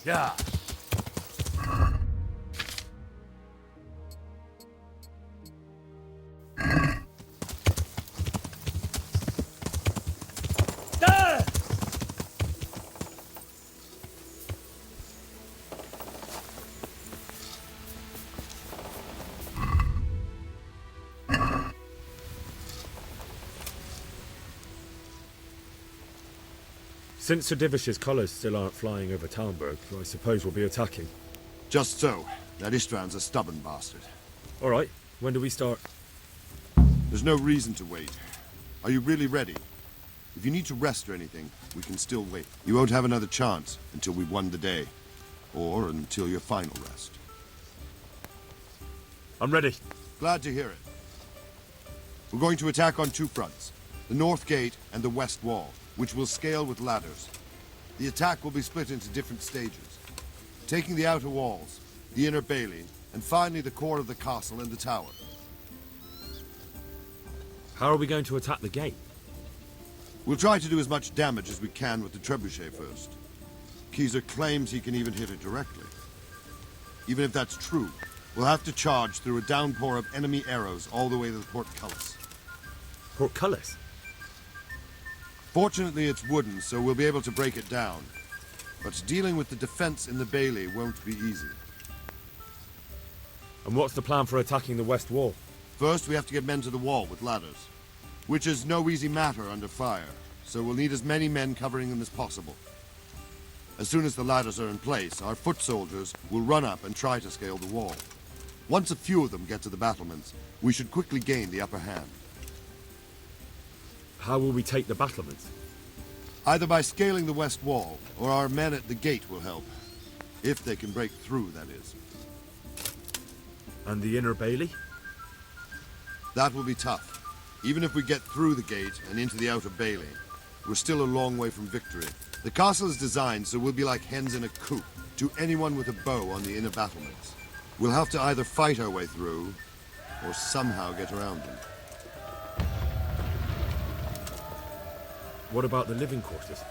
Yeah. Since Sir Divish's colours still aren't flying over Talmberg, I suppose we'll be attacking. Just so. That Istvan's a stubborn bastard. All right, when do we start? There's no reason to wait. Are you really ready? If you need to rest or anything, we can still wait. You won't have another chance until we've won the day. Or until your final rest. I'm ready. Glad to hear it. We're going to attack on two fronts. The north gate and the west wall, which will scale with ladders. The attack will be split into different stages. Taking the outer walls, the inner bailey, and finally the core of the castle and the tower. How are we going to attack the gate? We'll try to do as much damage as we can with the trebuchet first. Keyser claims he can even hit it directly. Even if that's true, we'll have to charge through a downpour of enemy arrows all the way to the portcullis. Portcullis? Fortunately, it's wooden, so we'll be able to break it down. But dealing with the defense in the bailey won't be easy. And what's the plan for attacking the west wall? First, we have to get men to the wall with ladders, which is no easy matter under fire, so we'll need as many men covering them as possible. As soon as the ladders are in place, our foot soldiers will run up and try to scale the wall. Once a few of them get to the battlements, we should quickly gain the upper hand. How will we take the battlements? Either by scaling the west wall, or our men at the gate will help. If they can break through, that is. And the inner bailey? That will be tough. Even if we get through the gate and into the outer bailey, we're still a long way from victory. The castle is designed so we'll be like hens in a coop to anyone with a bow on the inner battlements. We'll have to either fight our way through, or somehow get around them. What about the living quarters?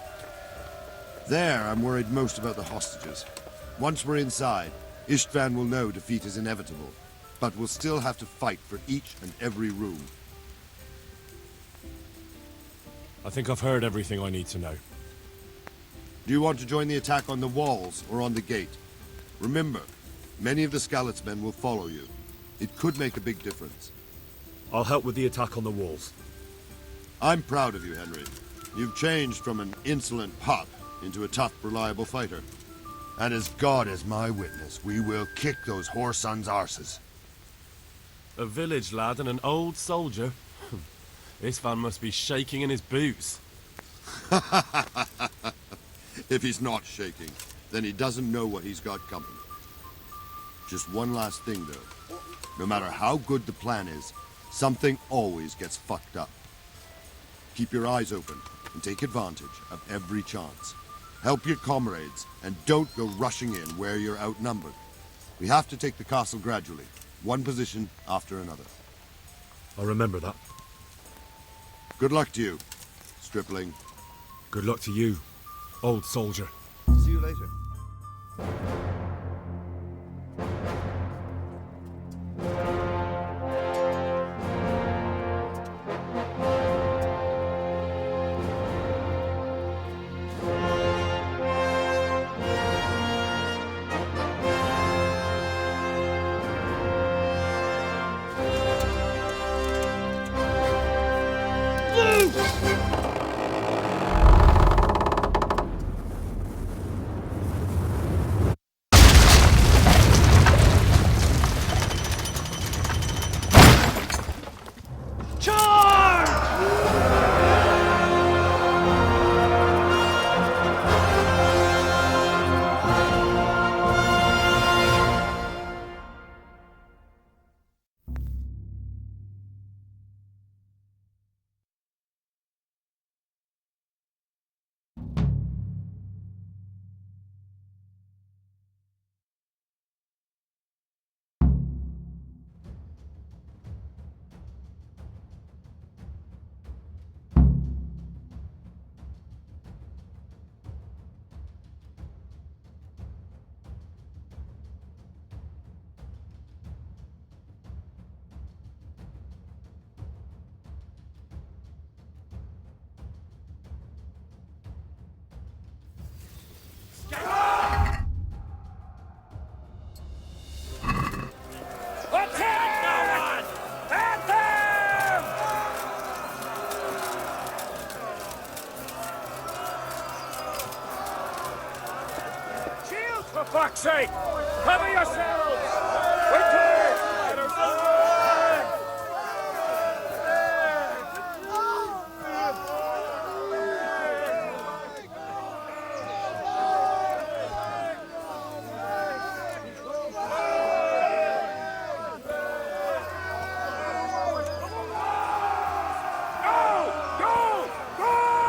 There, I'm worried most about the hostages. Once we're inside, Istvan will know defeat is inevitable, but we'll still have to fight for each and every room. I think I've heard everything I need to know. Do you want to join the attack on the walls or on the gate? Remember, many of the Skalitz men will follow you. It could make a big difference. I'll help with the attack on the walls. I'm proud of you, Henry. You've changed from an insolent pup into a tough, reliable fighter. And as God is my witness, we will kick those whore sons' arses. A village lad and an old soldier? This van must be shaking in his boots. If he's not shaking, then he doesn't know what he's got coming. Just one last thing, though. No matter how good the plan is, something always gets fucked up. Keep your eyes open and take advantage of every chance. Help your comrades, and don't go rushing in where you're outnumbered. We have to take the castle gradually, one position after another. I'll remember that. Good luck to you, stripling. Good luck to you, old soldier. See you later. fuck's sake! Cover yourselves! We're clear! Let her run! Go! Go! Go!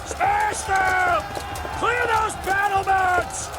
Smash them! Clear those battlements!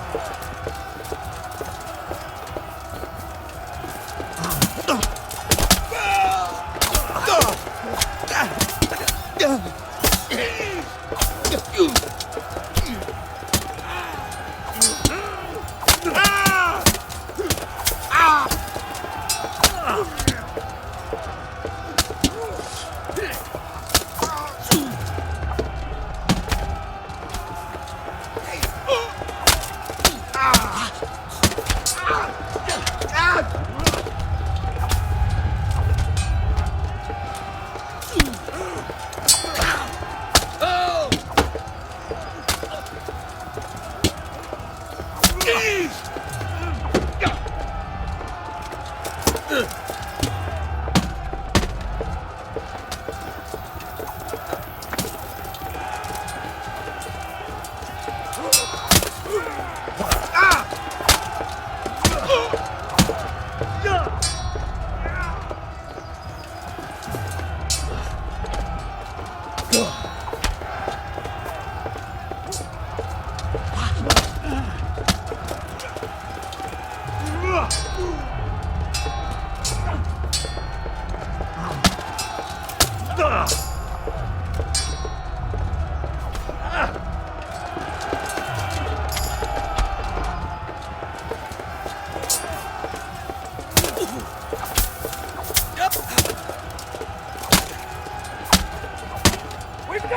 We've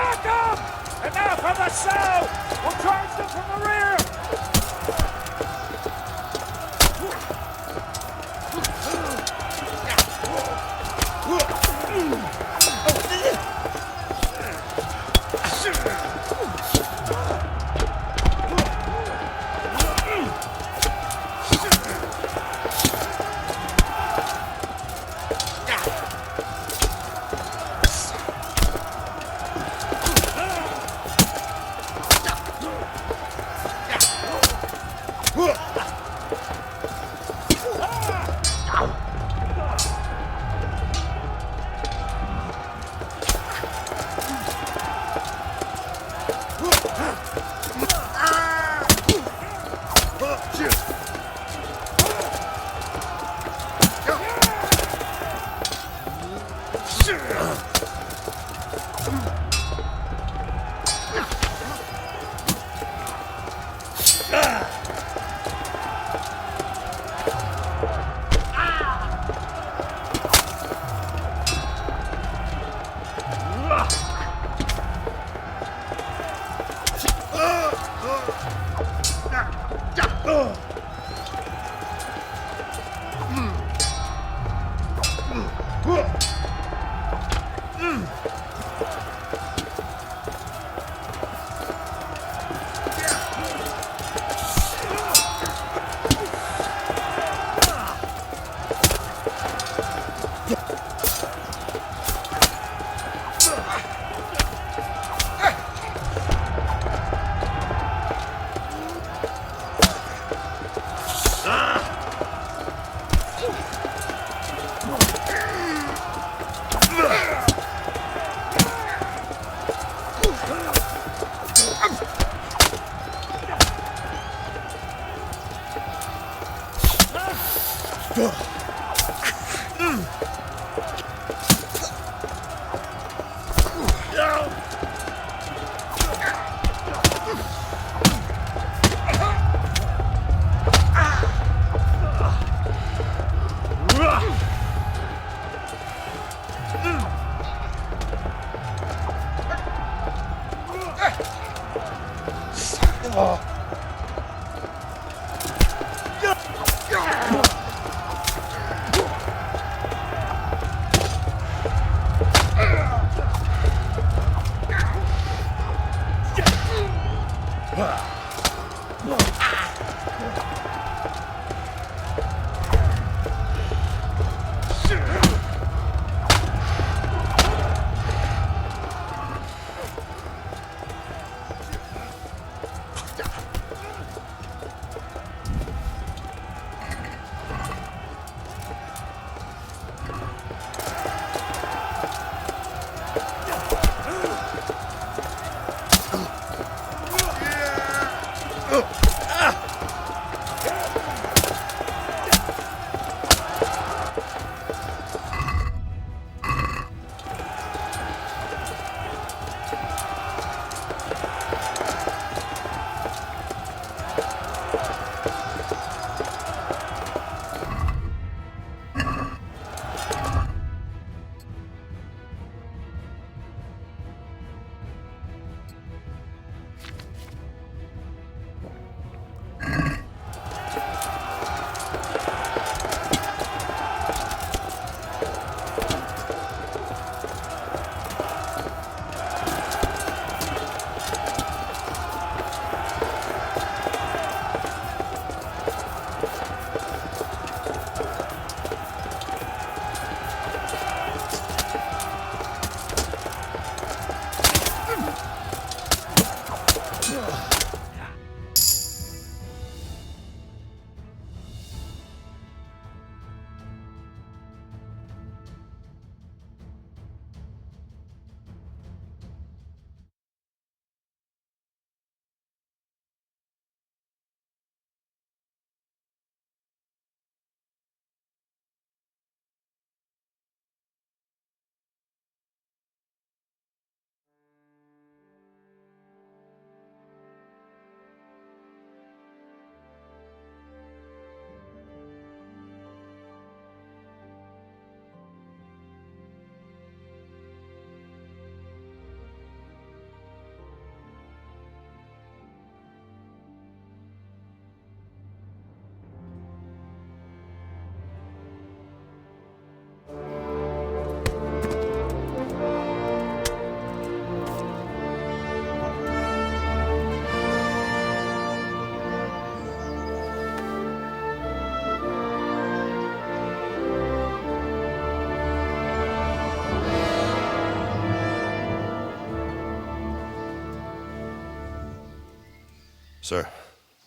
Sir,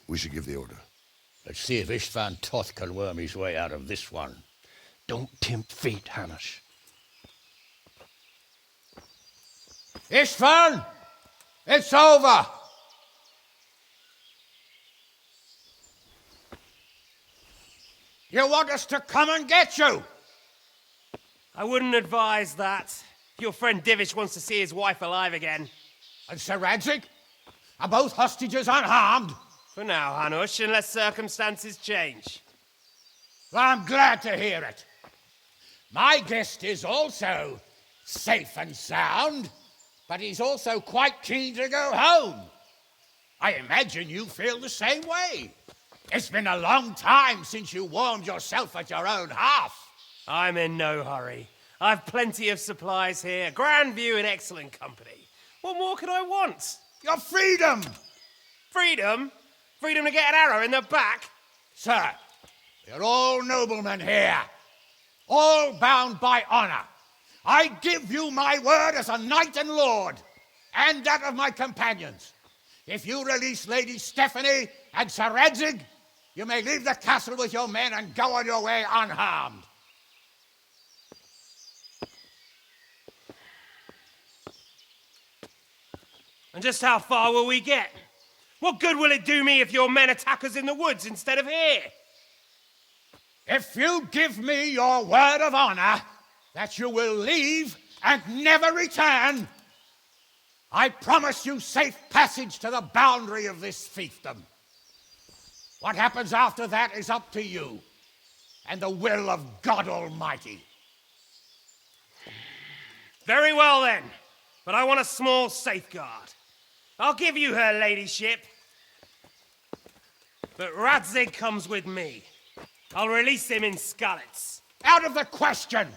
we should give the order. Let's see if Istvan Toth can worm his way out of this one. Don't tempt fate, Hamish. Istvan! It's over! You want us to come and get you? I wouldn't advise that. Your friend Divish wants to see his wife alive again. And Sir Radzig? Are both hostages unharmed? For now, Hanush, unless circumstances change. Well, I'm glad to hear it. My guest is also safe and sound, but he's also quite keen to go home. I imagine you feel the same way. It's been a long time since you warmed yourself at your own hearth. I'm in no hurry. I've plenty of supplies here, grand view and excellent company. What more could I want? Your freedom! Freedom? Freedom to get an arrow in the back? Sir, we're all noblemen here, all bound by honor. I give you my word as a knight and lord, and that of my companions. If you release Lady Stephanie and Sir Radzig, you may leave the castle with your men and go on your way unharmed. And just how far will we get? What good will it do me if your men attack us in the woods instead of here? If you give me your word of honor that you will leave and never return, I promise you safe passage to the boundary of this fiefdom. What happens after that is up to you and the will of God Almighty. Very well then, but I want a small safeguard. I'll give you her ladyship, but Radzig comes with me. I'll release him in Skalitz. Out of the question!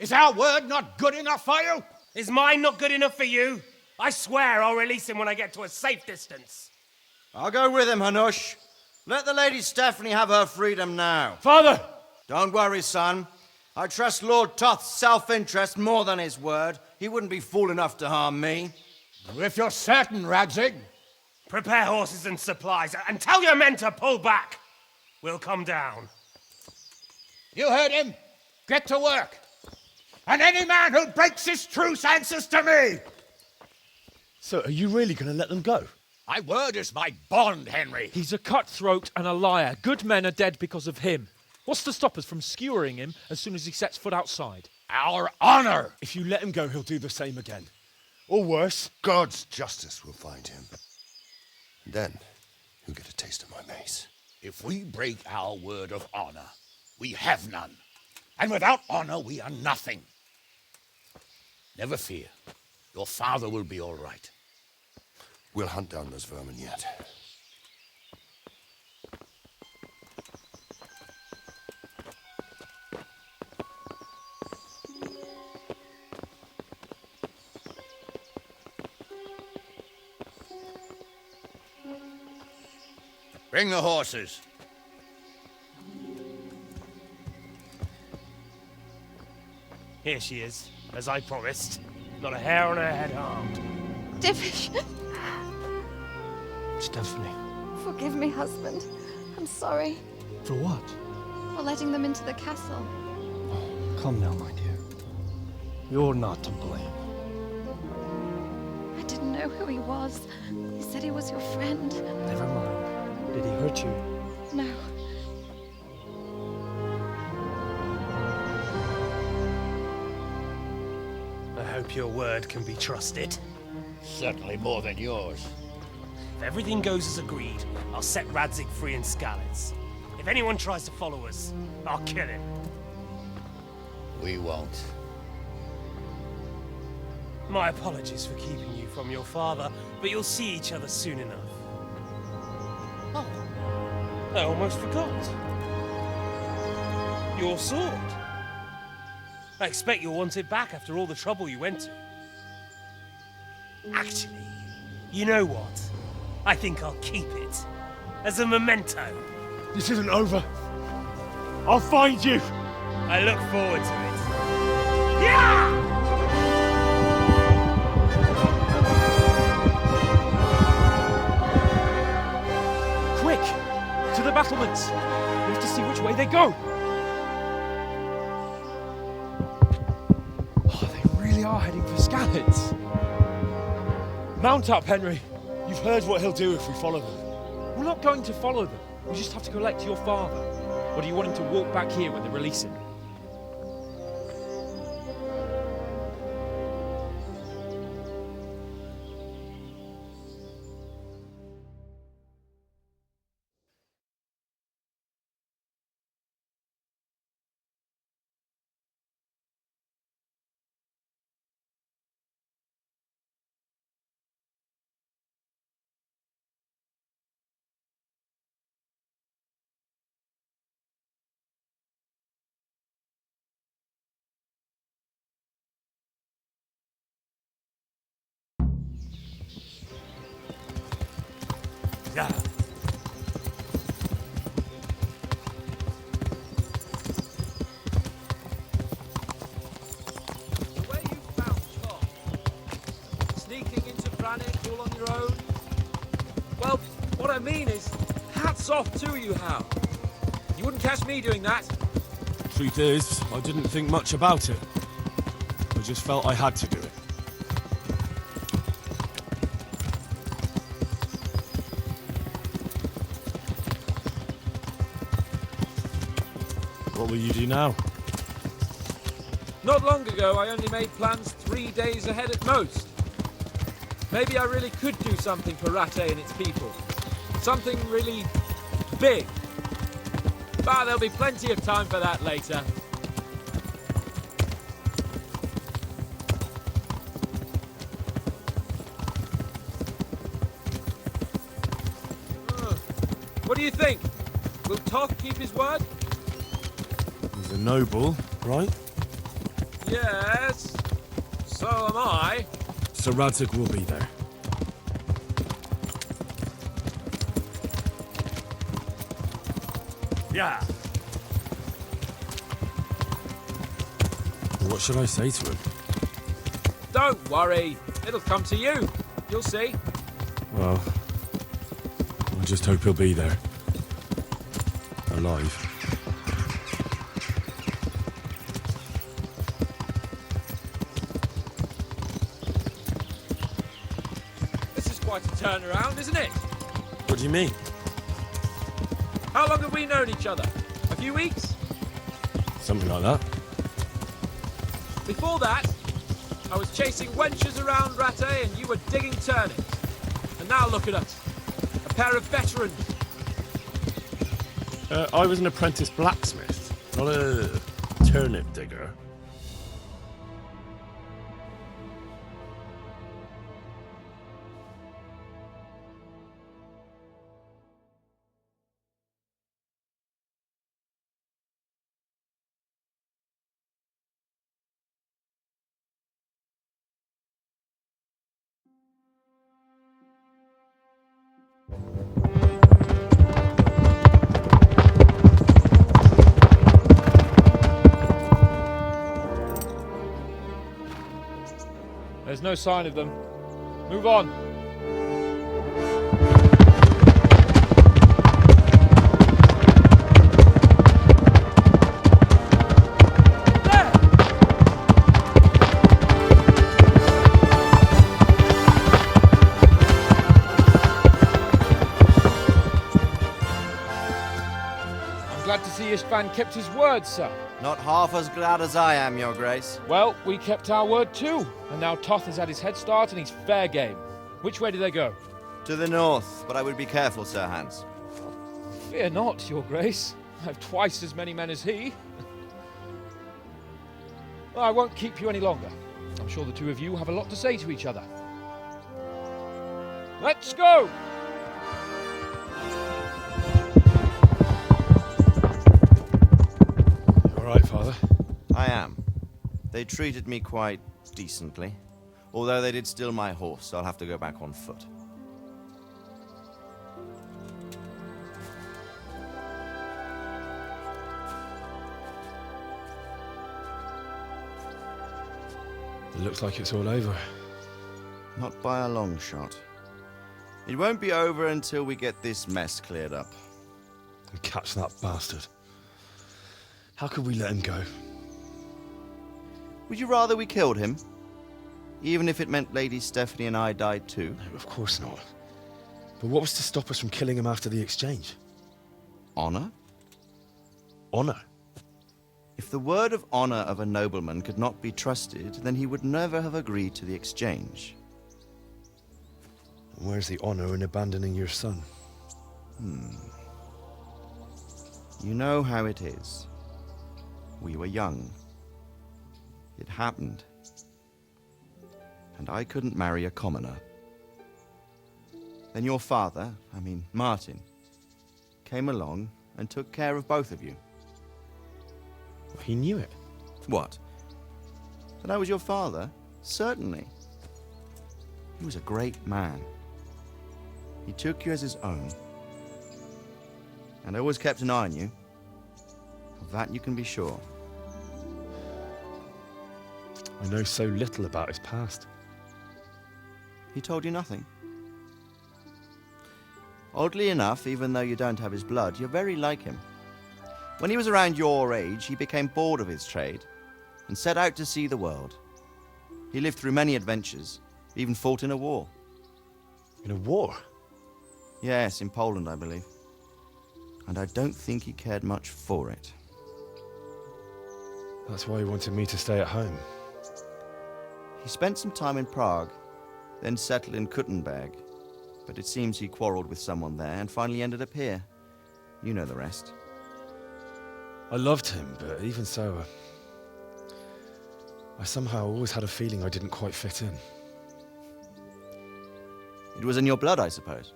Is our word not good enough for you? Is mine not good enough for you? I swear I'll release him when I get to a safe distance. I'll go with him, Hanush. Let the Lady Stephanie have her freedom now. Father! Don't worry, son. I trust Lord Toth's self-interest more than his word. He wouldn't be fool enough to harm me. If you're certain, Radzig. Prepare horses and supplies, and tell your men to pull back. We'll come down. You heard him. Get to work. And any man who breaks this truce answers to me. So are you really going to let them go? My word is my bond, Henry. He's a cutthroat and a liar. Good men are dead because of him. What's to stop us from skewering him as soon as he sets foot outside? Our honor. If you let him go, he'll do the same again. Or worse. God's justice will find him. And then he'll get a taste of my mace. If we break our word of honor, we have none. And without honor, we are nothing. Never fear. Your father will be all right. We'll hunt down those vermin yet. Bring the horses. Here she is, as I promised. Not a hair on her head harmed. Divish, Stephanie. forgive me, husband. I'm sorry For what? for letting them into the castle. Come now, my dear. You're not to blame. I didn't know who he was. He said he was your friend. Never mind. Did he hurt you? No. I hope your word can be trusted. Certainly more than yours. If everything goes as agreed, I'll set Radzig free in Skalitz. If anyone tries to follow us, I'll kill him. We won't. My apologies for keeping you from your father, but you'll see each other soon enough. Oh, I almost forgot. Your sword. I expect you'll want it back after all the trouble you went to. Actually, you know what? I think I'll keep it. As a memento. This isn't over. I'll find you. I look forward to it. Yeah! Quick! To the battlements! We have to see which way they go! Oh, they really are heading for Skalitz. Mount up, Henry. You've heard what he'll do if we follow them. We're not going to follow them. We just have to collect your father. Or do you want him to walk back here when they release him? Yeah. Where you found Tom? Sneaking into Brannick all on your own? Well, what I mean is, hats off to you, Hal. You wouldn't catch me doing that. Truth is, I didn't think much about it. I just felt I had to do it. What will you do now? Not long ago, I only made plans 3 days ahead at most. Maybe I really could do something for Rattay and its people. Something really big. But there'll be plenty of time for that later. What do you think? Will Toth keep his word? He's a noble, right? Yes. So am I. Sir Radzig will be there. Yeah. What should I say to him? Don't worry. It'll come to you. You'll see. Well, I just hope he'll be there. Alive. This is quite a turnaround, isn't it? What do you mean? How long have we known each other? A few weeks? Something like that. Before that, I was chasing wenches around Rattay and you were digging turnips. And now look at us. A pair of veterans. I was an apprentice blacksmith, not a turnip digger. There's no sign of them. Move on. Glad to see Istvan kept his word, sir. Not half as glad as I am, Your Grace. Well, we kept our word too. And now Toth has had his head start and he's fair game. Which way do they go? To the north, but I would be careful, Sir Hans. Fear not, Your Grace. I have twice as many men as he. Well, I won't keep you any longer. I'm sure the two of you have a lot to say to each other. Let's go! All right, Father. I am. They treated me quite decently. Although they did steal my horse, so I'll have to go back on foot. It looks like it's all over. Not by a long shot. It won't be over until we get this mess cleared up. And catch that bastard. How could we let him go? Would you rather we killed him? Even if it meant Lady Stephanie and I died too? No, of course not. But what was to stop us from killing him after the exchange? Honor? Honor? If the word of honor of a nobleman could not be trusted, then he would never have agreed to the exchange. And where's the honor in abandoning your son? You know how it is. We were young. It happened. And I couldn't marry a commoner. Then your father, Martin, came along and took care of both of you. He knew it. What? That I was your father? Certainly. He was a great man. He took you as his own. And always kept an eye on you. Of that you can be sure. I know so little about his past. He told you nothing? Oddly enough, even though you don't have his blood, you're very like him. When he was around your age, he became bored of his trade and set out to see the world. He lived through many adventures, even fought in a war. In a war? Yes, in Poland, I believe. And I don't think he cared much for it. That's why he wanted me to stay at home. He spent some time in Prague, then settled in Kuttenberg. But it seems he quarreled with someone there and finally ended up here. You know the rest. I loved him, but even so, I somehow always had a feeling I didn't quite fit in. It was in your blood, I suppose.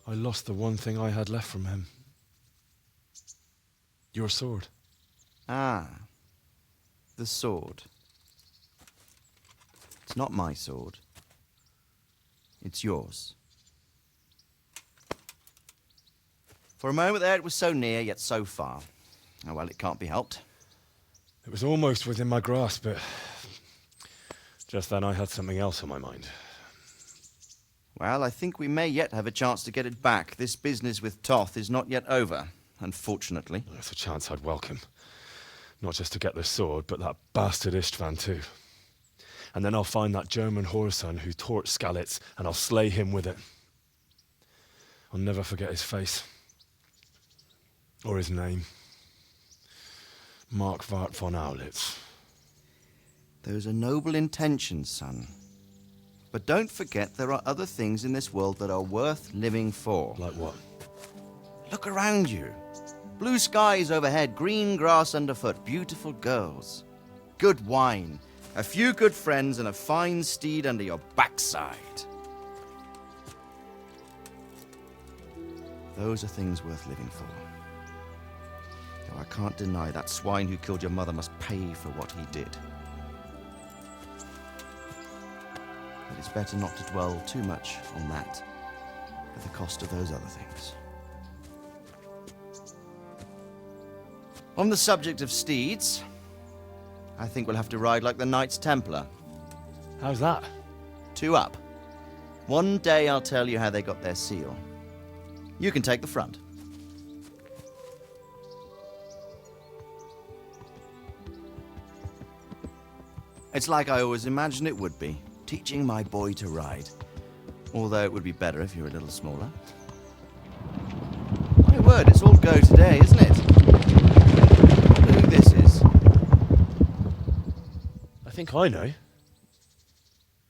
I lost the one thing I had left from him. Your sword. Ah, the sword. It's not my sword. It's yours. For a moment there, it was so near, yet so far. Oh, well, it can't be helped. It was almost within my grasp, but just then I had something else on my mind. Well, I think we may yet have a chance to get it back. This business with Toth is not yet over, unfortunately. That's a chance I'd welcome. Not just to get the sword, but that bastard Istvan too. And then I'll find that German whoreson who torched Skalitz, and I'll slay him with it. I'll never forget his face. Or his name. Mark Vart von Aulitz. Those are noble intentions, son. But don't forget there are other things in this world that are worth living for. Like what? Look around you. Blue skies overhead, green grass underfoot, beautiful girls. Good wine, a few good friends, and a fine steed under your backside. Those are things worth living for. Though I can't deny that swine who killed your mother must pay for what he did. But it's better not to dwell too much on that at the cost of those other things. On the subject of steeds, I think we'll have to ride like the Knights Templar. How's that? 2 up. One day I'll tell you how they got their seal. You can take the front. It's like I always imagined it would be, teaching my boy to ride. Although it would be better if you were a little smaller. My word, it's all go today, isn't it? I wonder who this is. I think I know.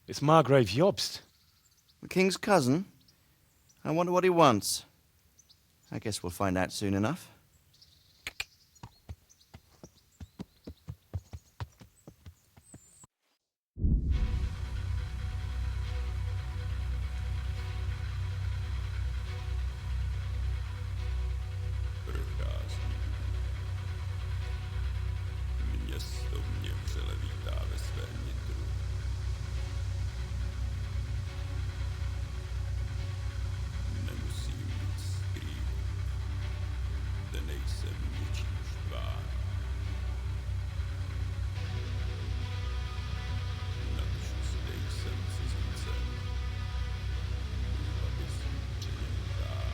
It's Margrave Jobst. The king's cousin? I wonder what he wants. I guess we'll find out soon enough. Město mě vřele vítá ve svém nitru. Nemusím nic skrývat, zde nejsem ničím štván. Natož zde jsem cizincem, aby jsem při něm hrál.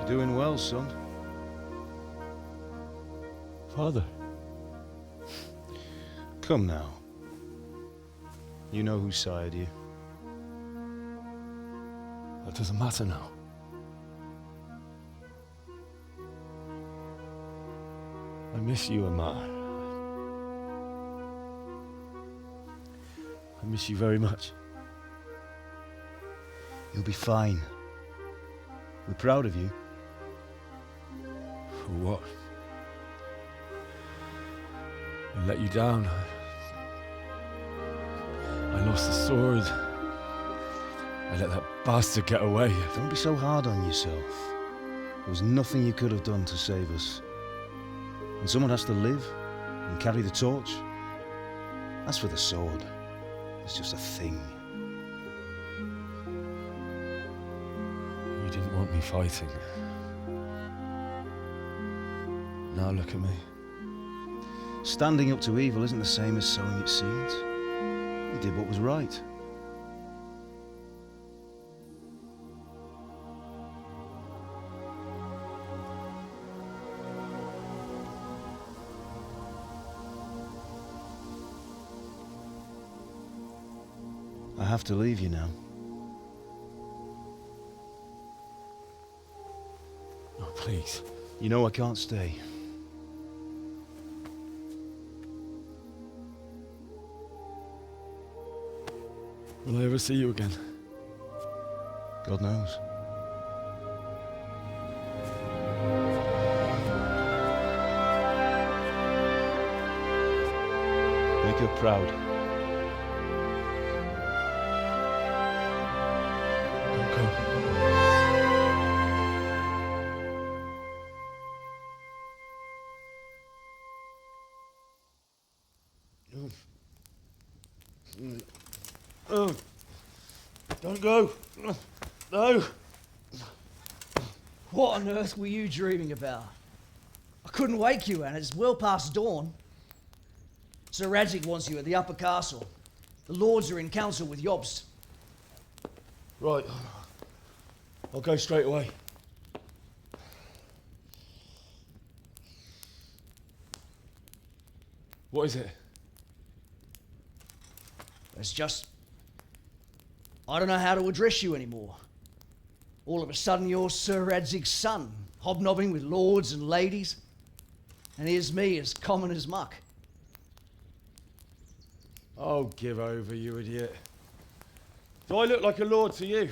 You're doing well, son. Father. Come now. You know who sired you. That doesn't matter now. I miss you, Amar. I miss you very much. You'll be fine. We're proud of you. For what? I let you down. I lost the sword. I let that bastard get away. Don't be so hard on yourself. There was nothing you could have done to save us. And someone has to live and carry the torch. As for the sword, it's just a thing. You didn't want me fighting. Now look at me. Standing up to evil isn't the same as sowing its seeds. You did what was right. I have to leave you now. Oh, please. You know I can't stay. Will I ever see you again? God knows. Make her proud. Don't go. Oh, don't go. No. What on earth were you dreaming about? I couldn't wake you, and it's well past dawn. Sir Radzig wants you at the upper castle. The lords are in council with Jobst. Right. I'll go straight away. What is it? It's just... I don't know how to address you anymore. All of a sudden you're Sir Radzig's son, hobnobbing with lords and ladies. And here's me, as common as muck. Oh, give over, you idiot. Do I look like a lord to you?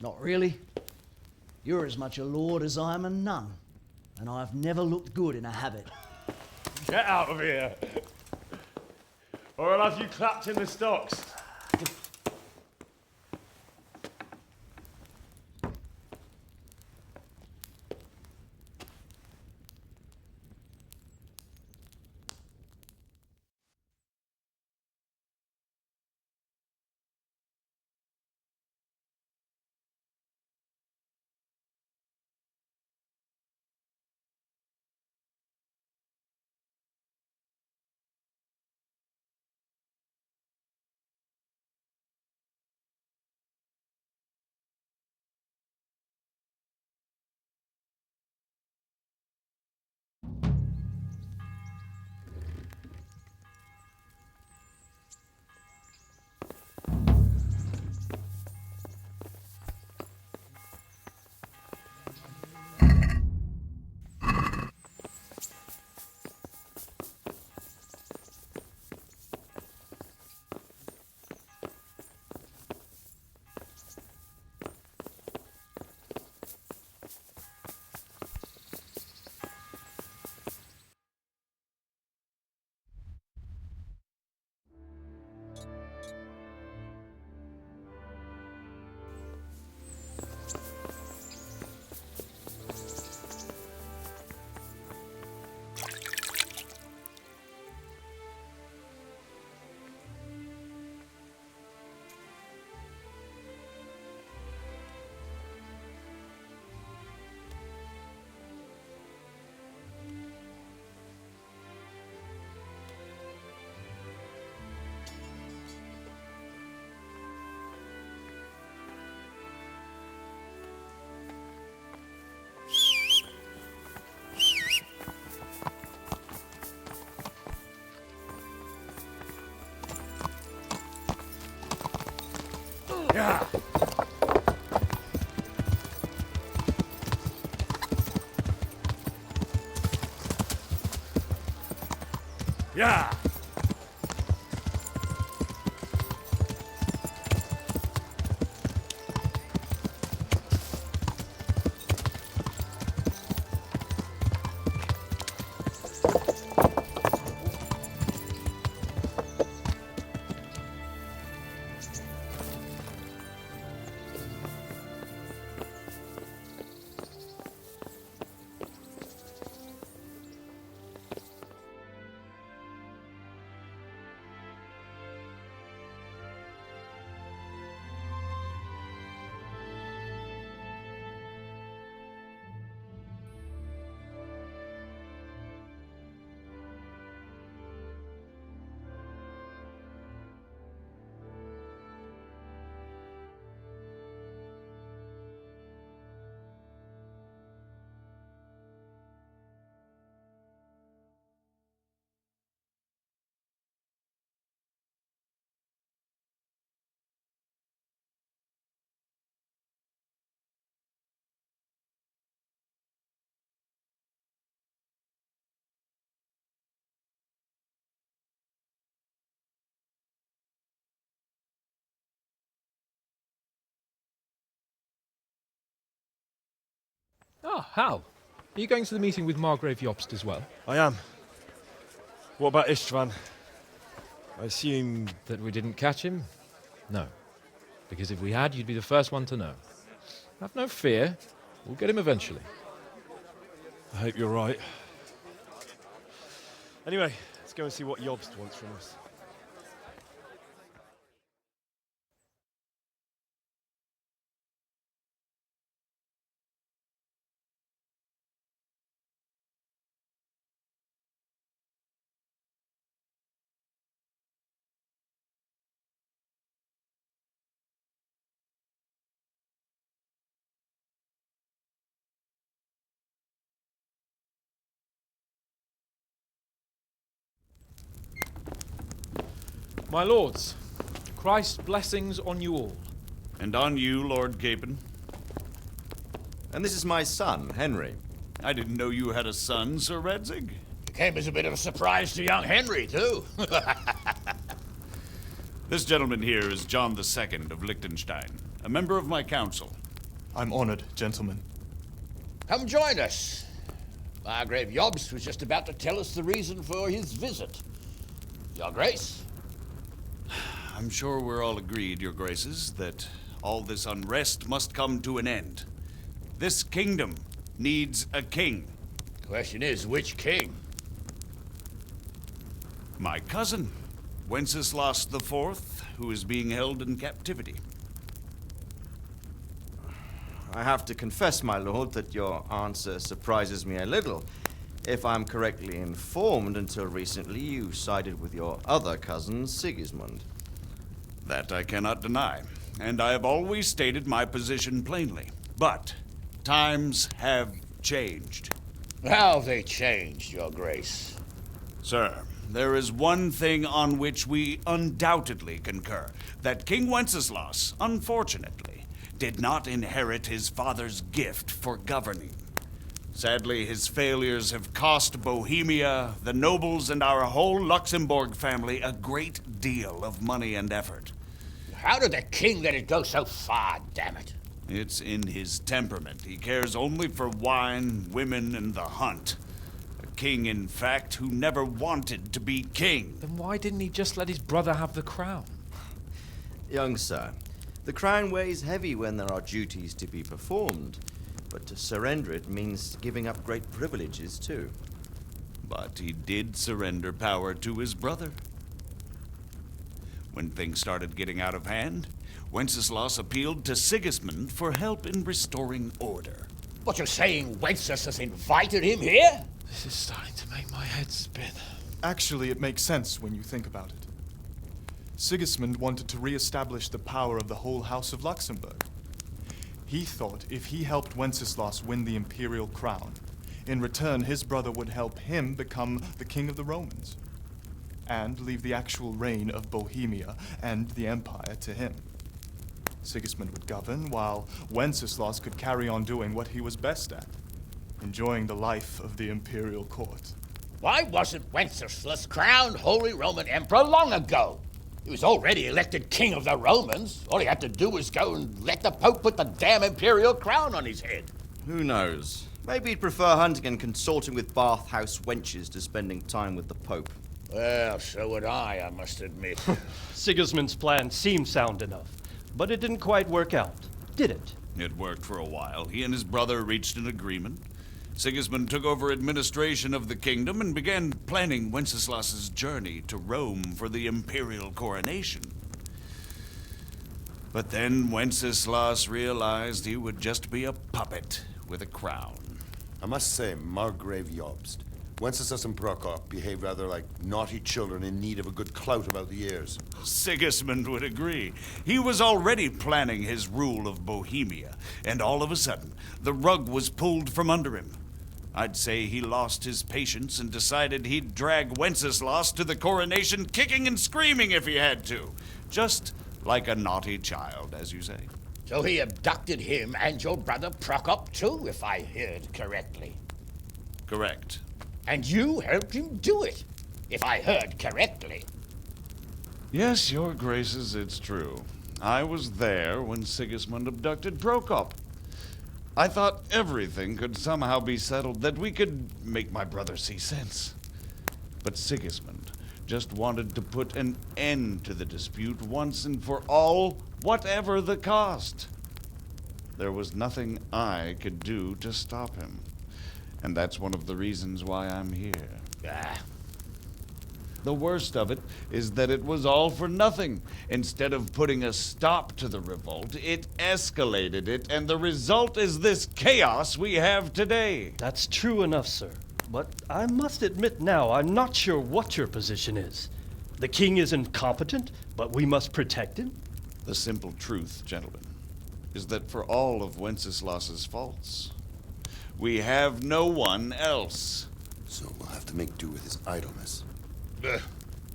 Not really. You're as much a lord as I am a nun. And I've never looked good in a habit. Get out of here! Or I'll have you clapped in the stocks. Yeah. Yeah. Ah, Hal. Are you going to the meeting with Margrave Jobst as well? I am. What about Istvan? I assume... That we didn't catch him? No. Because if we had, you'd be the first one to know. Have no fear. We'll get him eventually. I hope you're right. Anyway, let's go and see what Jobst wants from us. My lords, Christ's blessings on you all. And on you, Lord Capon. And this is my son, Henry. I didn't know you had a son, Sir Redzig. It came as a bit of a surprise to young Henry, too. This gentleman here is John II of Liechtenstein, a member of my council. I'm honored, gentlemen. Come join us. Margrave Jobst was just about to tell us the reason for his visit. Your Grace? I'm sure we're all agreed, Your Graces, that all this unrest must come to an end. This kingdom needs a king. The question is, which king? My cousin, Wenceslas IV, who is being held in captivity. I have to confess, my lord, that your answer surprises me a little. If I'm correctly informed, until recently you sided with your other cousin, Sigismund. That I cannot deny, and I have always stated my position plainly. But times have changed. How have they changed, Your Grace? Sir, there is one thing on which we undoubtedly concur. That King Wenceslas, unfortunately, did not inherit his father's gift for governing. Sadly, his failures have cost Bohemia, the nobles, and our whole Luxembourg family a great deal of money and effort. How did the king let it go so far, damn it? It's in his temperament. He cares only for wine, women, and the hunt. A king, in fact, who never wanted to be king. Then why didn't he just let his brother have the crown? Young sir, the crown weighs heavy when there are duties to be performed, but to surrender it means giving up great privileges too. But he did surrender power to his brother. When things started getting out of hand, Wenceslas appealed to Sigismund for help in restoring order. What, you're saying Wenceslas invited him here? This is starting to make my head spin. Actually, it makes sense when you think about it. Sigismund wanted to re-establish the power of the whole House of Luxembourg. He thought if he helped Wenceslas win the imperial crown, in return his brother would help him become the king of the Romans, and leave the actual reign of Bohemia and the empire to him. Sigismund would govern, while Wenceslas could carry on doing what he was best at, enjoying the life of the imperial court. Why wasn't Wenceslas crowned Holy Roman Emperor long ago? He was already elected King of the Romans. All he had to do was go and let the Pope put the damn imperial crown on his head. Who knows? Maybe he'd prefer hunting and consorting with bathhouse wenches to spending time with the Pope. Well, so would I must admit. Sigismund's plan seemed sound enough, but it didn't quite work out, did it? It worked for a while. He and his brother reached an agreement. Sigismund took over administration of the kingdom and began planning Wenceslas's journey to Rome for the imperial coronation. But then Wenceslas realized he would just be a puppet with a crown. I must say, Margrave Jobst, Wenceslas and Prokop behave rather like naughty children in need of a good clout about the ears. Sigismund would agree. He was already planning his rule of Bohemia, and all of a sudden, the rug was pulled from under him. I'd say he lost his patience and decided he'd drag Wenceslas to the coronation kicking and screaming if he had to. Just like a naughty child, as you say. So he abducted him and your brother Prokop too, if I heard correctly. Correct. And you helped him do it, if I heard correctly. Yes, your graces, it's true. I was there when Sigismund abducted Prokop. I thought everything could somehow be settled, that we could make my brother see sense. But Sigismund just wanted to put an end to the dispute once and for all, whatever the cost. There was nothing I could do to stop him. And that's one of the reasons why I'm here. The worst of it is that it was all for nothing. Instead of putting a stop to the revolt, it escalated it, and the result is this chaos we have today. That's true enough, sir. But I must admit now, I'm not sure what your position is. The king is incompetent, but we must protect him? The simple truth, gentlemen, is that for all of Wenceslas's faults, we have no one else. So we'll have to make do with his idleness.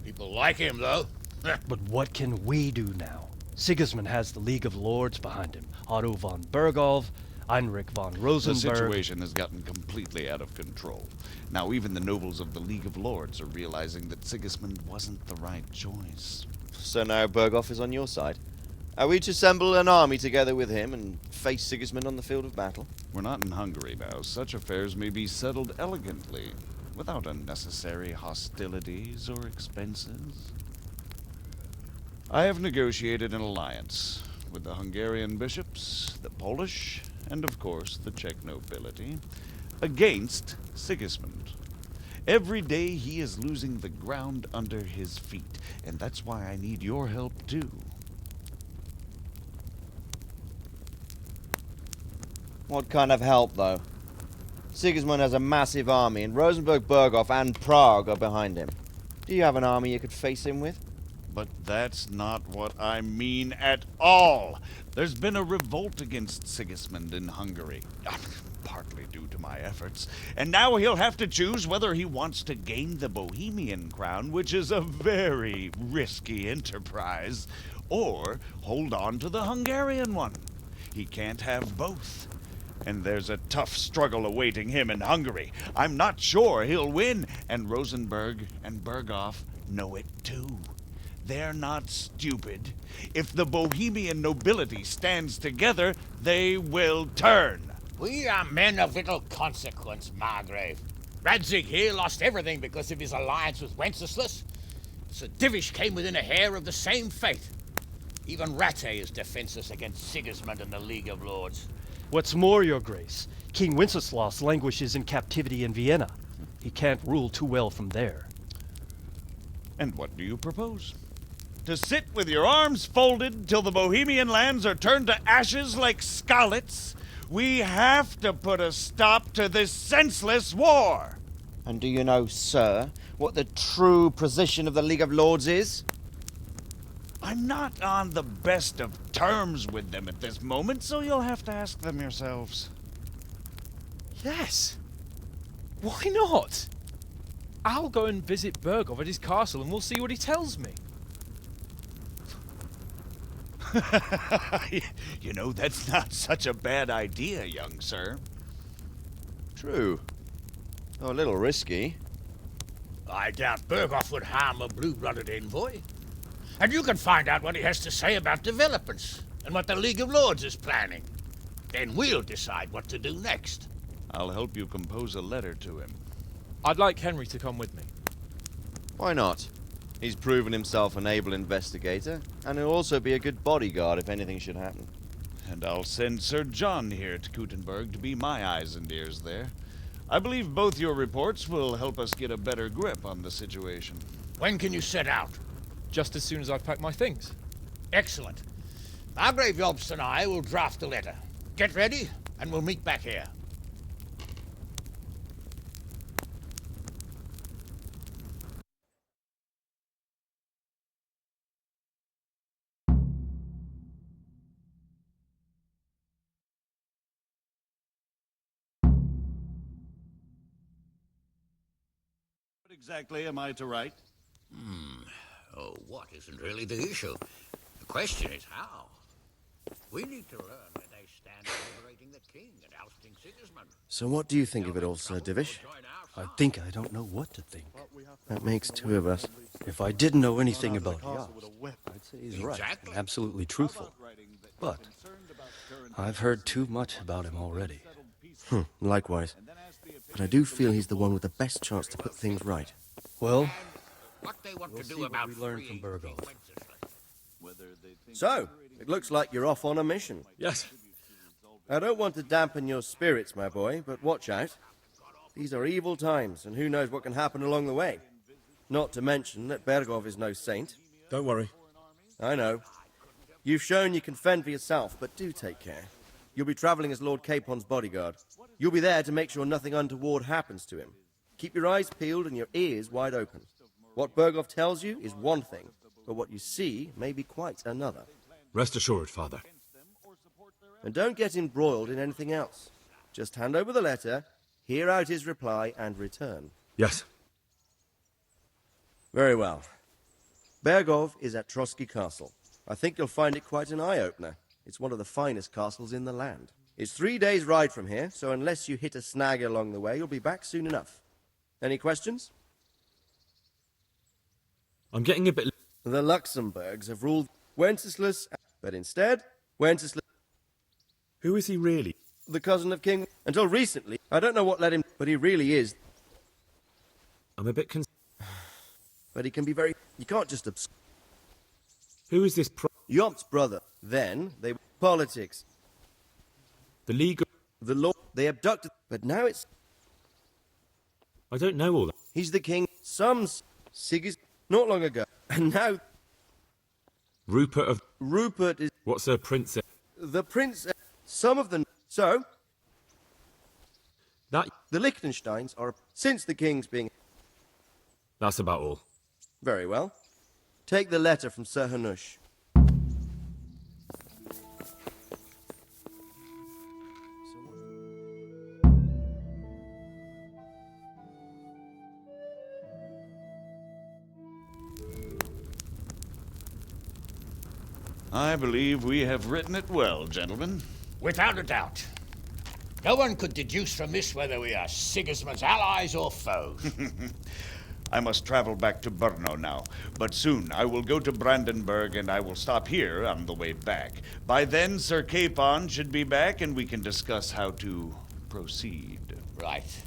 People like him, though. But what can we do now? Sigismund has the League of Lords behind him. Otto von Bergolf, Heinrich von Rosenberg. The situation has gotten completely out of control. Now even the nobles of the League of Lords are realizing that Sigismund wasn't the right choice. So now Bergolf is on your side. Are we to assemble an army together with him and face Sigismund on the field of battle? We're not in Hungary now. Such affairs may be settled elegantly, without unnecessary hostilities or expenses. I have negotiated an alliance with the Hungarian bishops, the Polish, and of course the Czech nobility, against Sigismund. Every day he is losing the ground under his feet, and that's why I need your help too. What kind of help, though? Sigismund has a massive army, and Rosenberg, Berghoff, and Prague are behind him. Do you have an army you could face him with? But that's not what I mean at all. There's been a revolt against Sigismund in Hungary, partly due to my efforts, and now he'll have to choose whether he wants to gain the Bohemian crown, which is a very risky enterprise, or hold on to the Hungarian one. He can't have both. And there's a tough struggle awaiting him in Hungary. I'm not sure he'll win, and Rosenberg and Berghoff know it too. They're not stupid. If the Bohemian nobility stands together, they will turn. We are men of little consequence, Margrave. Radzig here lost everything because of his alliance with Wenceslas. Sir Divish came within a hair of the same fate. Even Rattay is defenseless against Sigismund and the League of Lords. What's more, your grace, King Wenceslas languishes in captivity in Vienna. He can't rule too well from there. And what do you propose? To sit with your arms folded till the Bohemian lands are turned to ashes like Skalitz? We have to put a stop to this senseless war! And do you know, sir, what the true position of the League of Lords is? I'm not on the best of terms with them at this moment, so you'll have to ask them yourselves. Yes. Why not? I'll go and visit Bergov at his castle and we'll see what he tells me. You know, that's not such a bad idea, young sir. True. Oh, a little risky. I doubt Bergoff would harm a blue-blooded envoy. And you can find out what he has to say about developments and what the League of Lords is planning. Then we'll decide what to do next. I'll help you compose a letter to him. I'd like Henry to come with me. Why not? He's proven himself an able investigator, and he'll also be a good bodyguard if anything should happen. And I'll send Sir John here to Kuttenberg to be my eyes and ears there. I believe both your reports will help us get a better grip on the situation. When can you set out? Just as soon as I've packed my things. Excellent. Margrave Yobst and I will draft a letter. Get ready, and we'll meet back here. What exactly am I to write? Oh, what isn't really the issue? The question is how. We need to learn where they stand in liberating the king and ousting Sigismund. So what do you think of it all, Sir Divish? I think I don't know what to think. That makes two of us. If I didn't know anything about Yost, I'd say he's right and absolutely truthful. But I've heard too much about him already. Likewise. But I do feel he's the one with the best chance to put things right. Well, What they want we'll to see do what about we learn from Burgos. So, it looks like you're off on a mission. Yes. I don't want to dampen your spirits, my boy, but watch out. These are evil times, and who knows what can happen along the way. Not to mention that Bergov is no saint. Don't worry. I know. You've shown you can fend for yourself, but do take care. You'll be traveling as Lord Capon's bodyguard. You'll be there to make sure nothing untoward happens to him. Keep your eyes peeled and your ears wide open. What Bergov tells you is one thing, but what you see may be quite another. Rest assured, Father. And don't get embroiled in anything else. Just hand over the letter, hear out his reply, and return. Yes. Very well. Bergov is at Trotsky Castle. I think you'll find it quite an eye-opener. It's one of the finest castles in the land. It's 3 days' ride from here, so unless you hit a snag along the way, you'll be back soon enough. Any questions? I'm getting a bit... The Luxembourgs have ruled Wenceslas, but instead, Wenceslas... Who is he really? The cousin of King... Until recently, I don't know what led him, but he really is. I'm a bit But he can be very... You can't just... Who is this Yop's brother. Then, they... Politics. The League of... The law... They abducted... But now it's... I don't know all that. He's the king. Some... Sigis... Not long ago. And now... Rupert of... Rupert is... What's her princess? The prince... Some of them... So... That... The Liechtensteins are... Since the king's being... That's about all. Very well. Take the letter from Sir Hanush. I believe we have written it well, gentlemen. Without a doubt. No one could deduce from this whether we are Sigismund's allies or foes. I must travel back to Brno now, but soon I will go to Brandenburg and I will stop here on the way back. By then, Sir Capon should be back and we can discuss how to proceed. Right.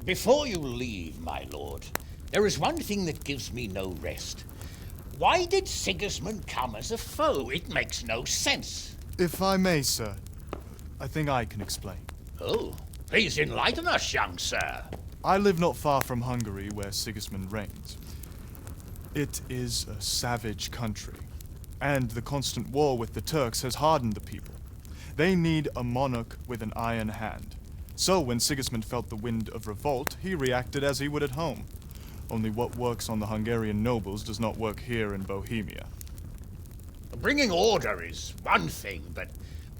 Before you leave, my lord, there is one thing that gives me no rest. Why did Sigismund come as a foe? It makes no sense. If I may, sir, I think I can explain. Oh, please enlighten us, young sir. I live not far from Hungary, where Sigismund reigns. It is a savage country, and the constant war with the Turks has hardened the people. They need a monarch with an iron hand. So when Sigismund felt the wind of revolt, he reacted as he would at home. Only what works on the Hungarian nobles does not work here in Bohemia. Bringing order is one thing, but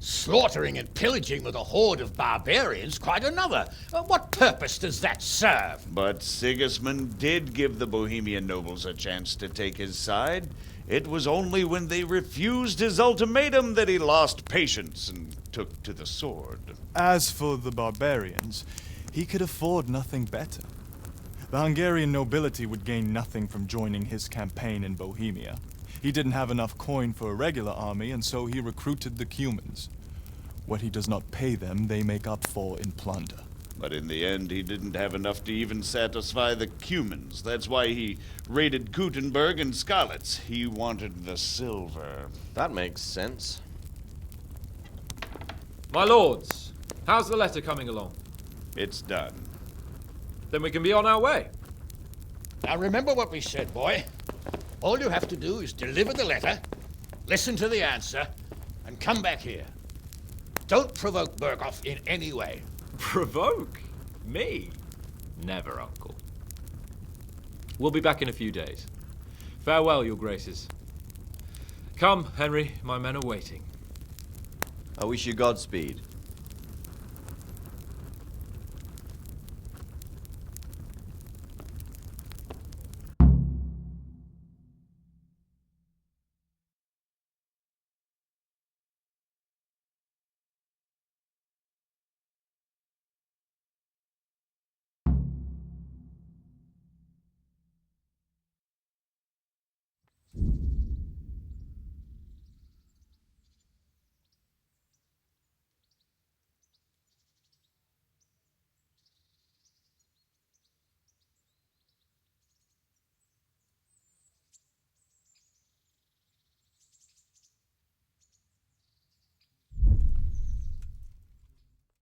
Slaughtering and pillaging with a horde of barbarians, quite another. What purpose does that serve? But Sigismund did give the Bohemian nobles a chance to take his side. It was only when they refused his ultimatum that he lost patience and took to the sword. As for the barbarians, he could afford nothing better. The Hungarian nobility would gain nothing from joining his campaign in Bohemia. He didn't have enough coin for a regular army, and so he recruited the Cumans. What he does not pay them, they make up for in plunder. But in the end, he didn't have enough to even satisfy the Cumans. That's why he raided Gutenberg and Skalitz. He wanted the silver. That makes sense. My lords, how's the letter coming along? It's done. Then we can be on our way. Now remember what we said, boy. All you have to do is deliver the letter, listen to the answer, and come back here. Don't provoke Berghoff in any way. Provoke? Me? Never, Uncle. We'll be back in a few days. Farewell, your graces. Come, Henry, my men are waiting. I wish you Godspeed.